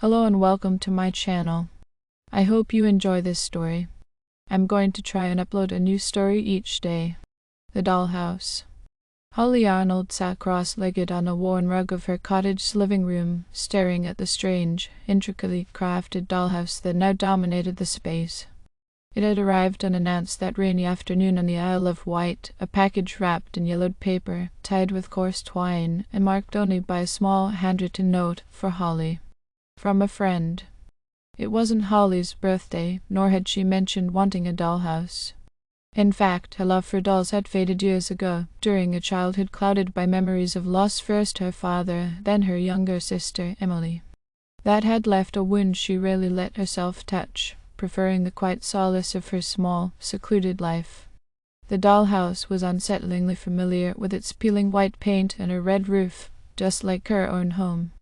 Hello and welcome to my channel. I hope you enjoy this story. I'm going to try and upload a new story each day. The Dollhouse. Holly Arnold sat cross-legged on a worn rug of her cottage's living room, staring at the strange, intricately crafted dollhouse that now dominated the space. It had arrived unannounced that rainy afternoon on the Isle of Wight, a package wrapped in yellowed paper, tied with coarse twine, and marked only by a small handwritten note for Holly. From a friend. It wasn't Holly's birthday, nor had she mentioned wanting a dollhouse. In fact, her love for dolls had faded years ago, during a childhood clouded by memories of loss, first her father, then her younger sister, Emily. That had left a wound she rarely let herself touch, preferring the quiet solace of her small, secluded life. The dollhouse was unsettlingly familiar, with its peeling white paint and a red roof, just like her own home.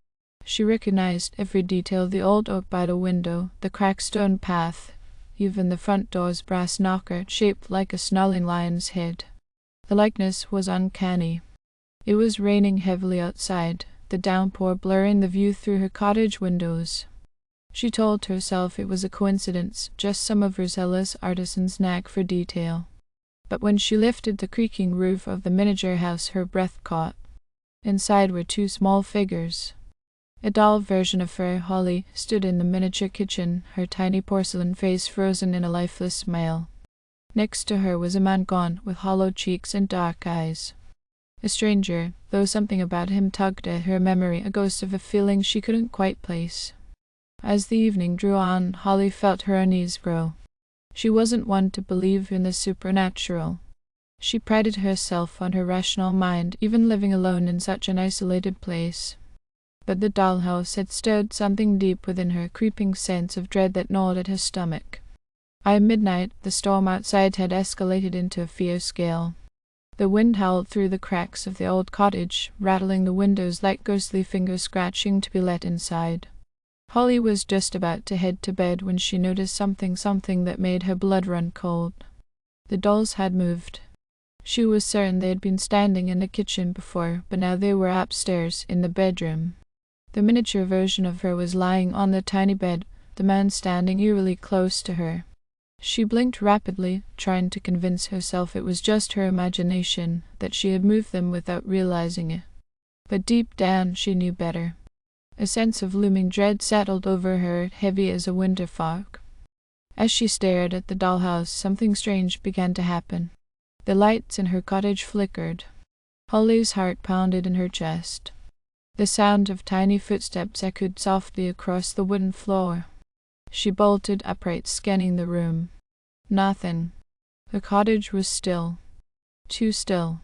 She recognized every detail: the old oak by the window, the cracked stone path, even the front door's brass knocker, shaped like a snarling lion's head. The likeness was uncanny. It was raining heavily outside, the downpour blurring the view through her cottage windows. She told herself it was a coincidence, just some of her zealous artisan's knack for detail. But when she lifted the creaking roof of the miniature house, her breath caught. Inside were two small figures. A doll version of her, Holly, stood in the miniature kitchen, her tiny porcelain face frozen in a lifeless smile. Next to her was a man gaunt, with hollow cheeks and dark eyes. A stranger, though something about him tugged at her memory, a ghost of a feeling she couldn't quite place. As the evening drew on, Holly felt her unease grow. She wasn't one to believe in the supernatural. She prided herself on her rational mind, even living alone in such an isolated place. But the dollhouse had stirred something deep within her, a creeping sense of dread that gnawed at her stomach. By midnight, the storm outside had escalated into a fierce gale. The wind howled through the cracks of the old cottage, rattling the windows like ghostly fingers scratching to be let inside. Holly was just about to head to bed when she noticed something that made her blood run cold. The dolls had moved. She was certain they had been standing in the kitchen before, but now they were upstairs, in the bedroom. The miniature version of her was lying on the tiny bed, the man standing eerily close to her. She blinked rapidly, trying to convince herself it was just her imagination, that she had moved them without realizing it. But deep down she knew better. A sense of looming dread settled over her, heavy as a winter fog. As she stared at the dollhouse, something strange began to happen. The lights in her cottage flickered. Holly's heart pounded in her chest. The sound of tiny footsteps echoed softly across the wooden floor. She bolted upright, scanning the room. Nothing. The cottage was still. Too still.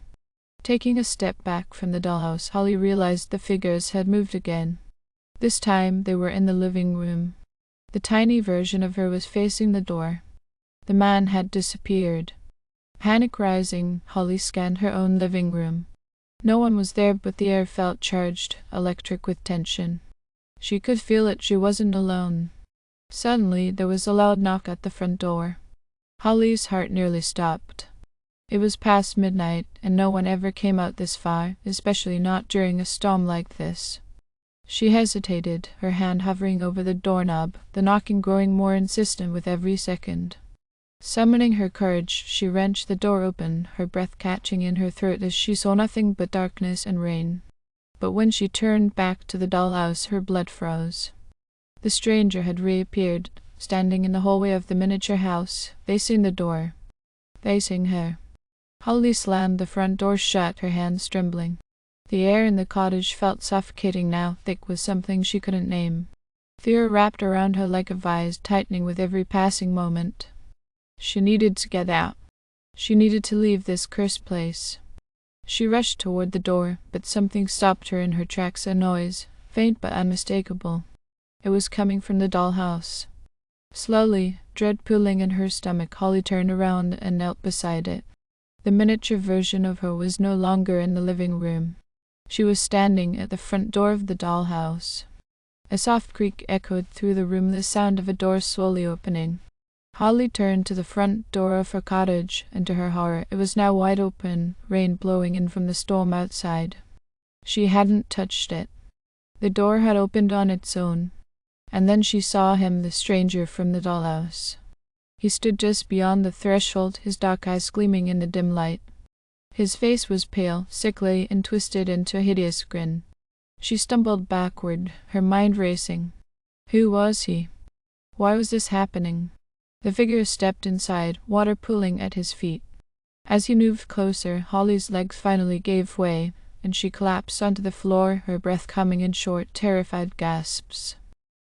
Taking a step back from the dollhouse, Holly realized the figures had moved again. This time they were in the living room. The tiny version of her was facing the door. The man had disappeared. Panic rising, Holly scanned her own living room. No one was there, but the air felt charged, electric with tension. She could feel it. She wasn't alone. Suddenly, there was a loud knock at the front door. Holly's heart nearly stopped. It was past midnight, and no one ever came out this far, especially not during a storm like this. She hesitated, her hand hovering over the doorknob, the knocking growing more insistent with every second. Summoning her courage, she wrenched the door open, her breath catching in her throat as she saw nothing but darkness and rain. But when she turned back to the dollhouse, her blood froze. The stranger had reappeared, standing in the hallway of the miniature house, facing the door. Facing her. Holly slammed the front door shut, her hands trembling. The air in the cottage felt suffocating now, thick with something she couldn't name. Fear wrapped around her like a vise, tightening with every passing moment. She needed to get out. She needed to leave this cursed place. She rushed toward the door, but something stopped her in her tracks, a noise, faint but unmistakable. It was coming from the dollhouse. Slowly, dread pooling in her stomach, Holly turned around and knelt beside it. The miniature version of her was no longer in the living room. She was standing at the front door of the dollhouse. A soft creak echoed through the room, the sound of a door slowly opening. Holly turned to the front door of her cottage, and to her horror, it was now wide open, rain blowing in from the storm outside. She hadn't touched it. The door had opened on its own. And then she saw him, the stranger from the dollhouse. He stood just beyond the threshold, his dark eyes gleaming in the dim light. His face was pale, sickly, and twisted into a hideous grin. She stumbled backward, her mind racing. Who was he? Why was this happening? The figure stepped inside, water pooling at his feet. As he moved closer, Holly's legs finally gave way, and she collapsed onto the floor, her breath coming in short, terrified gasps.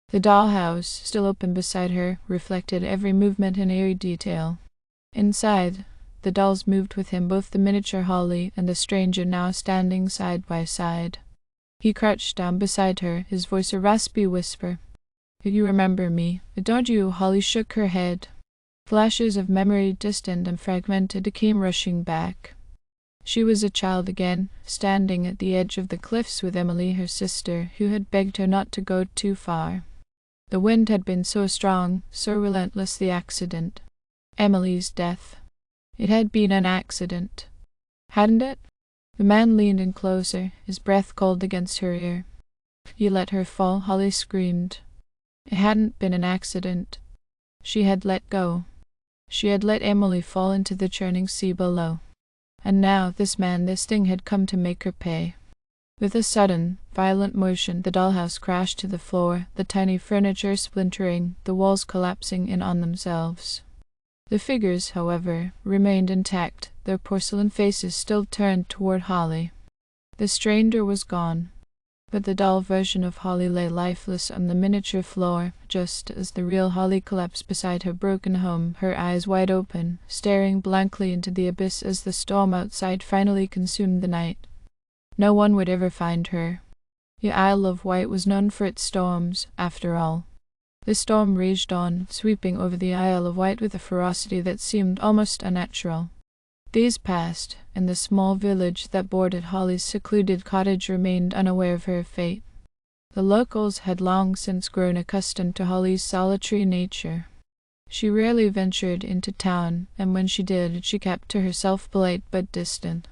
The dollhouse, still open beside her, reflected every movement in eerie detail. Inside, the dolls moved with him, both the miniature Holly and the stranger now standing side by side. He crouched down beside her, his voice a raspy whisper. "You remember me, don't you?" Holly shook her head. Flashes of memory, distant and fragmented, came rushing back. She was a child again, standing at the edge of the cliffs with Emily, her sister, who had begged her not to go too far. The wind had been so strong, so relentless, the accident. Emily's death. It had been an accident. Hadn't it? The man leaned in closer, his breath cold against her ear. "You let her fall," Holly screamed. It hadn't been an accident. She had let go. She had let Emily fall into the churning sea below. And now this man, this thing, had come to make her pay. With a sudden, violent motion, the dollhouse crashed to the floor, the tiny furniture splintering, the walls collapsing in on themselves. The figures, however, remained intact, their porcelain faces still turned toward Holly. The stranger was gone, but the doll version of Holly lay lifeless on the miniature floor, just as the real Holly collapsed beside her broken home, her eyes wide open, staring blankly into the abyss as the storm outside finally consumed the night. No one would ever find her. The Isle of Wight was known for its storms, after all. The storm raged on, sweeping over the Isle of Wight with a ferocity that seemed almost unnatural. Days passed, and the small village that bordered Holly's secluded cottage remained unaware of her fate. The locals had long since grown accustomed to Holly's solitary nature. She rarely ventured into town, and when she did, she kept to herself, polite but distant.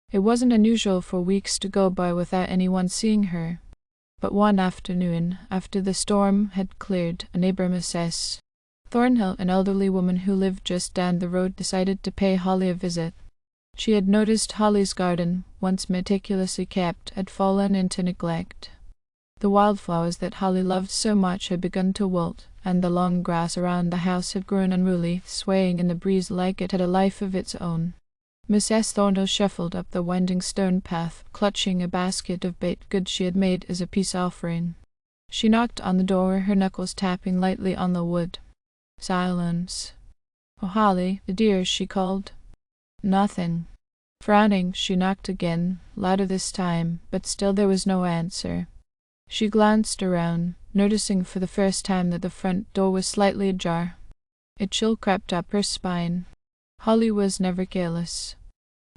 It wasn't unusual for weeks to go by without anyone seeing her. But one afternoon, after the storm had cleared, a neighbor, Mrs. Thornhill, an elderly woman who lived just down the road, decided to pay Holly a visit. She had noticed Holly's garden, once meticulously kept, had fallen into neglect. The wildflowers that Holly loved so much had begun to wilt, and the long grass around the house had grown unruly, swaying in the breeze like it had a life of its own. Mrs. Thornhill shuffled up the winding stone path, clutching a basket of baked goods she had made as a peace offering. She knocked on the door, her knuckles tapping lightly on the wood. Silence. "Oh, Holly, the dear," she called. Nothing. Frowning, she knocked again, louder this time, but still there was no answer. She glanced around, noticing for the first time that the front door was slightly ajar. A chill crept up her spine. Holly was never careless.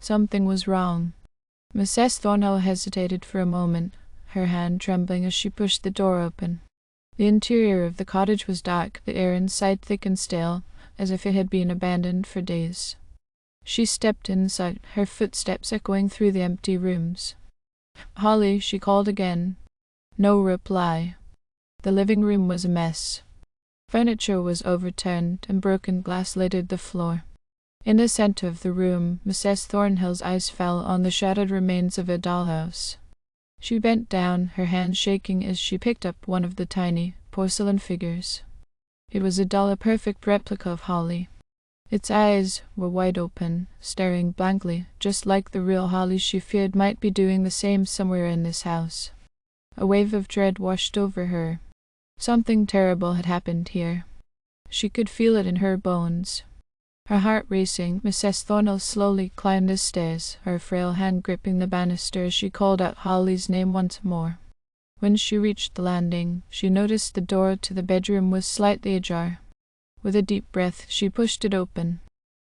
Something was wrong. Mrs. Thornhill hesitated for a moment, her hand trembling as she pushed the door open. The interior of the cottage was dark, the air inside thick and stale, as if it had been abandoned for days. She stepped inside, her footsteps echoing through the empty rooms. "Holly," she called again. No reply. The living room was a mess. Furniture was overturned, and broken glass littered the floor. In the center of the room, Mrs. Thornhill's eyes fell on the shattered remains of a dollhouse. She bent down, her hand shaking as she picked up one of the tiny porcelain figures. It was a doll, a perfect replica of Holly. Its eyes were wide open, staring blankly, just like the real Holly she feared might be doing the same somewhere in this house. A wave of dread washed over her. Something terrible had happened here. She could feel it in her bones. Her heart racing, Mrs. Thornhill slowly climbed the stairs, her frail hand gripping the banister as she called out Holly's name once more. When she reached the landing, she noticed the door to the bedroom was slightly ajar. With a deep breath, she pushed it open.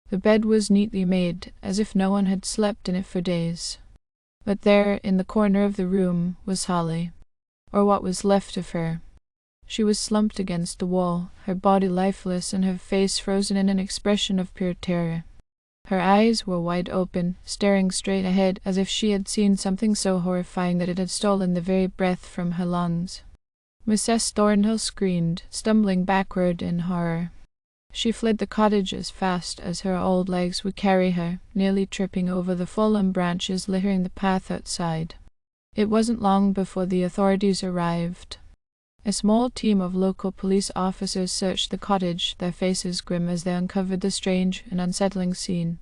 The bed was neatly made, as if no one had slept in it for days. But there, in the corner of the room, was Holly, or what was left of her. She was slumped against the wall, her body lifeless and her face frozen in an expression of pure terror. Her eyes were wide open, staring straight ahead as if she had seen something so horrifying that it had stolen the very breath from her lungs. Mrs. Thornhill screamed, stumbling backward in horror. She fled the cottage as fast as her old legs would carry her, nearly tripping over the fallen branches littering the path outside. It wasn't long before the authorities arrived. A small team of local police officers searched the cottage, their faces grim as they uncovered the strange and unsettling scene.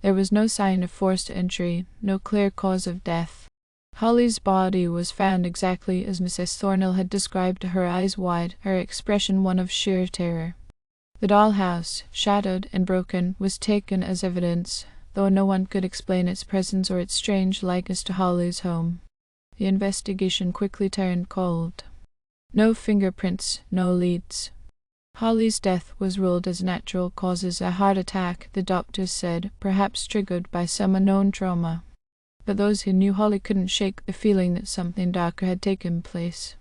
There was no sign of forced entry, no clear cause of death. Holly's body was found exactly as Mrs. Thornhill had described, her eyes wide, her expression one of sheer terror. The dollhouse, shattered and broken, was taken as evidence, though no one could explain its presence or its strange likeness to Holly's home. The investigation quickly turned cold. No fingerprints, no leads. Holly's death was ruled as natural causes, a heart attack, the doctors said, perhaps triggered by some unknown trauma. But those who knew Holly couldn't shake the feeling that something darker had taken place.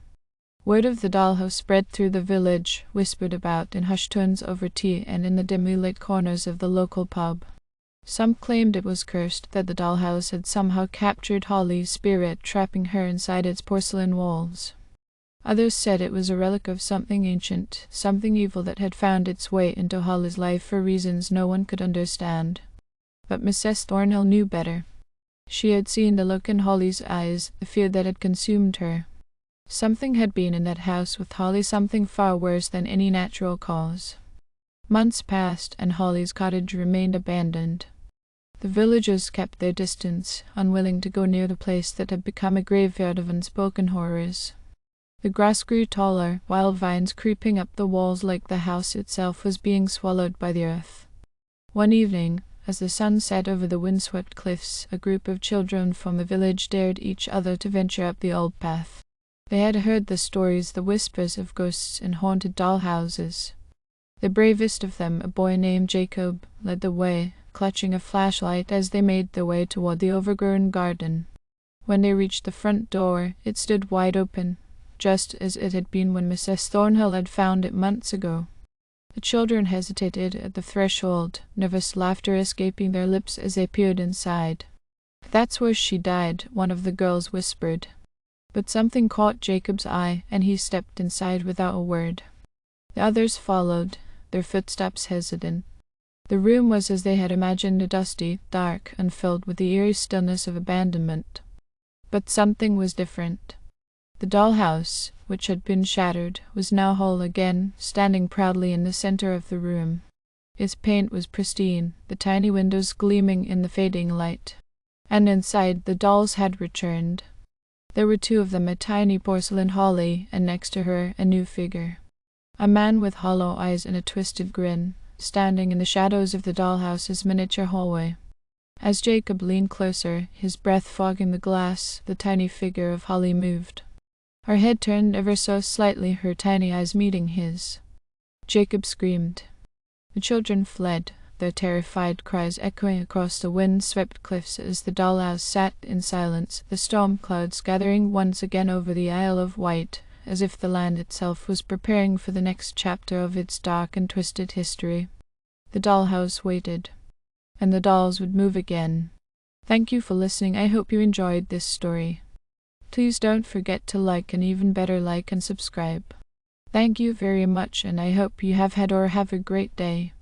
Word of the dollhouse spread through the village, whispered about in hushed tones over tea and in the dimly lit corners of the local pub. Some claimed it was cursed, that the dollhouse had somehow captured Holly's spirit, trapping her inside its porcelain walls. Others said it was a relic of something ancient, something evil that had found its way into Holly's life for reasons no one could understand. But Mrs. Thornhill knew better. She had seen the look in Holly's eyes, the fear that had consumed her. Something had been in that house with Holly, something far worse than any natural cause. Months passed, and Holly's cottage remained abandoned. The villagers kept their distance, unwilling to go near the place that had become a graveyard of unspoken horrors. The grass grew taller, wild vines creeping up the walls like the house itself was being swallowed by the earth. One evening, as the sun set over the windswept cliffs, a group of children from the village dared each other to venture up the old path. They had heard the stories, the whispers of ghosts in haunted dollhouses. The bravest of them, a boy named Jacob, led the way, clutching a flashlight as they made their way toward the overgrown garden. When they reached the front door, it stood wide open, just as it had been when Mrs. Thornhill had found it months ago. The children hesitated at the threshold, nervous laughter escaping their lips as they peered inside. "That's where she died," one of the girls whispered. But something caught Jacob's eye, and he stepped inside without a word. The others followed, their footsteps hesitant. The room was as they had imagined, dusty, dark, and filled with the eerie stillness of abandonment. But something was different. The dollhouse, which had been shattered, was now whole again, standing proudly in the center of the room. Its paint was pristine, the tiny windows gleaming in the fading light. And inside, the dolls had returned. There were two of them, a tiny porcelain Holly, and next to her, a new figure. A man with hollow eyes and a twisted grin, standing in the shadows of the dollhouse's miniature hallway. As Jacob leaned closer, his breath fogging the glass, the tiny figure of Holly moved. Her head turned ever so slightly, her tiny eyes meeting his. Jacob screamed. The children fled, their terrified cries echoing across the wind-swept cliffs as the dollhouse sat in silence, the storm clouds gathering once again over the Isle of Wight, as if the land itself was preparing for the next chapter of its dark and twisted history. The dollhouse waited, and the dolls would move again. Thank you for listening. I hope you enjoyed this story. Please don't forget to like, and even better, like and subscribe. Thank you very much, and I hope you have had or have a great day.